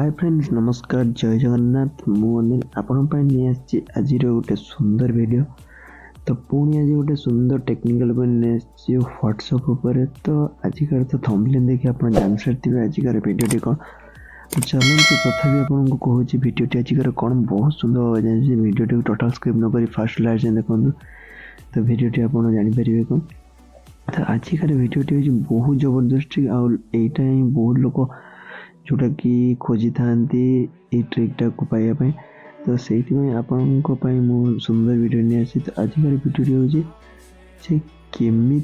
Hi friends नमस्कार जय जगन्नाथ मु अनिल आपण पे नहीं आछि आज गोटे सुंदर वीडियो। तो पुणी आज गोटे सुंदर टेक्निकल नहीं व्हाट्सएप उपर। तो आजिकार तो थंबनेल देखि आप जान सारी आजिकार वीडियोटी कौन। तो चलते तथापि आपको कहूँ वीडियोटी आजिकार कौन बहुत सुंदर भाव जानी वीडियोटी टोटाल स्क्रिप्ट नक फास्ट लास्ट देखो। तो वीडियोटी आप जानीपर कौन। तो आजिकार वीडियोटी हूँ बहुत जबरदस्त आईटा ही बहुत लोग जोटा कि खोजी था ट्रिकटा को पाइबा। तो से आपण सुंदर वीडियो नहीं आसी। तो आजिकार वीडियो हूँ केमी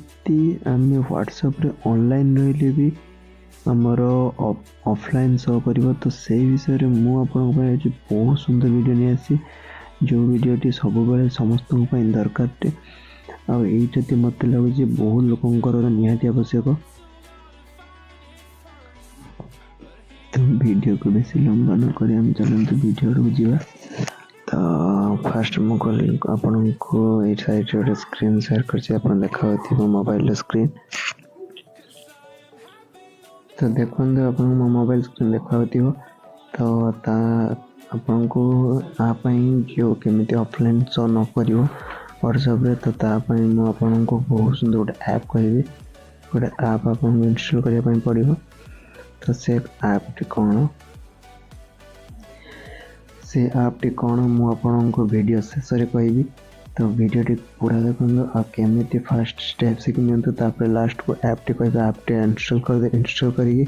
आम व्हाट्सएप रे ऑनलाइन रहिले भी आमर ऑफलाइन शो कर। तो से विषय में मुझे बहुत सुंदर वीडियो नहीं आसी जो वीडियोटी सब समस्त दरकार आईटा मत लगुच बहुत लोकर निहाती आवश्यक। तो वीडियो को बेसी लंबा न कर चलते वीडियो को जीवा। तो फास्ट मुझे आपण को ये साइड गोटे स्क्रीन शेयर कर देखा मोबाइल स्क्रीन। तो देखो आप मोबाइल स्क्रीन देखा तो आपन को जो केमी ऑफलाइन शो न कर व्हाट्सएप रे। तो मुझे को बहुत सुंदर गोटे ऐप कहि गोटे ऐप आप इंस्टॉल करने पड़ो। तो से ऐपटी कौन से ऐपटी कौन मुझे वीडियो शेष में कहि। तो वीडियोटी पूरा देखो आ केमी फास्ट स्टेप सीखी निपर लास्ट को ऐपटी कह ऐपटी इंस्टॉल कर दे। इंस्टॉल करी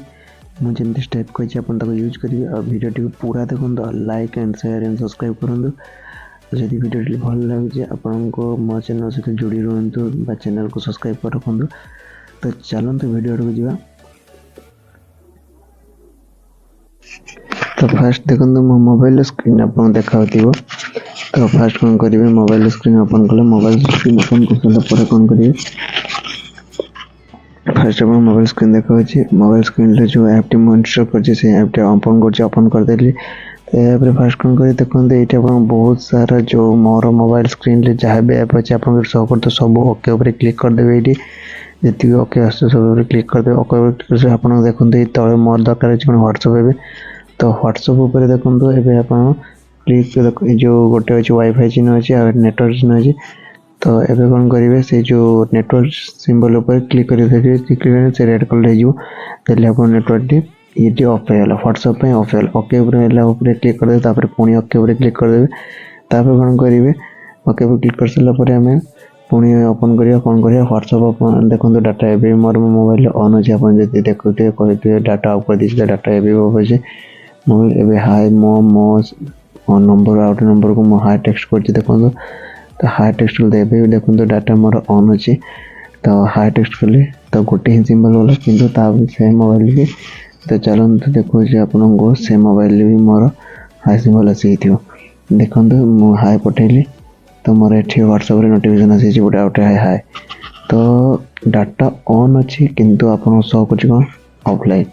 मुझे स्टेप कही आप यूज करेंगे और वीडियोटी को पूरा देखो like and share and subscribe करूँ। तो जब वीडियोटी भल लगे आपन को मो चैनल सहित जोड़ी रुहतु चैनल को सब्सक्राइब कर रखु। तो चलते वीडियो को जीवा। तो फास्ट देखो मो मोबाइल स्क्रीन आप देखा। तो फास्ट कौन करेंगे मोबाइल स्क्रीन ओपन कले मोबाइल स्क्रीन ओपन कर सारा कौन करेंगे फास्ट आप मोबाइल स्क्रीन देखा। मोबाइल स्क्रीन जो ऐपटी मुझे इंस्टॉल कर ऐपटी ओपन करदेली। तो यहाँ फास्ट कौन कर देखो ये बहुत सारा जो मोर मोबाइल स्क्रीन जहाँ भी ऐप अच्छे आप शो कर। तो सब ओके उपर क्लिक करदेवे ये जी ओके आस सब क्लिक करदे ओके क्लिक आप देखो तले मोर दरकार व्हाट्सएप। तो व्हाट्सएप उपर देखो ये आप क्लिक जो गोटे अच्छे वाईफाई चिन्ह अच्छे नेटवर्क चिन्ह अच्छे। तो ये कौन करेंगे से जो नेटवर्क सिंबल उपर क्लिक कर से रेड कलर हो आप नेटवर्क ये ऑफ होगा व्हाट्सएप ऑफ है ओके उपर क्लिक करदे। पुणी ओके उपर क्लिक करदे कौन करेंगे ओके उपर क्लिक कर सारापर आम पुणी ओपन करिया कौन करिया व्हाट्सएप देखो data A more mobile on अच्छे आप देखते कहते डाटा ऑफ कर दीजिए डाटा ए ऑफ अच्छे मोबाइल एवं हाई मो मो नंबर आउट नंबर को हाई टेक्स्ट कर देखो। तो हाई टेक्स्ट कले देखो डाटा मोर ऑन अच्छे। तो हाई टेक्स्ट कले तो गोटे ही सिंबल गला कि से मोबाइल भी। तो चलते देखो आपन को से मोबाइल भी मोर हाई सिंबल आसी देखो मु हाई पठेली। तो मोर ये व्हाट्सएप नोटिफिकेशन आसी गोटे आउट हाई हाई। तो डाटा ऑन अच्छी किंतु आप शो कर ऑफलाइन।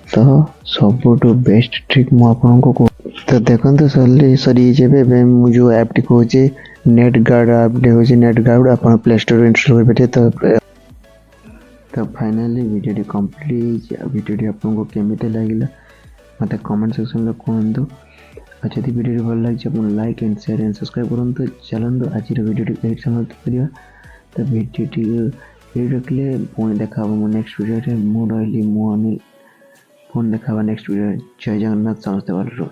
तो सब बेस्ट ट्रिक मुझे तो देखो सरी जो जो ऐपटी कहूँ नेट गार्ड ऐपटी हूँ नेट गार्ड आप प्ले स्टोर इंस्टॉल कर। तो फाइनली वीडियो कंप्लीट वीडियो आपको केमी लगे मत कमेंट सेक्शन में कहतु। और जब वीडियो भल लगे आप like and share and subscribe करूँ। तो चलते आज वीडियो ये समाप्त करवा। तो वीडियो रखिले पुणी देखा मो नेक्स्ट वीडियो मुझे रही मु अनिल पुणी देखा नेक्स्ट वीडियो। जय जगन्नाथ समस्ते भल।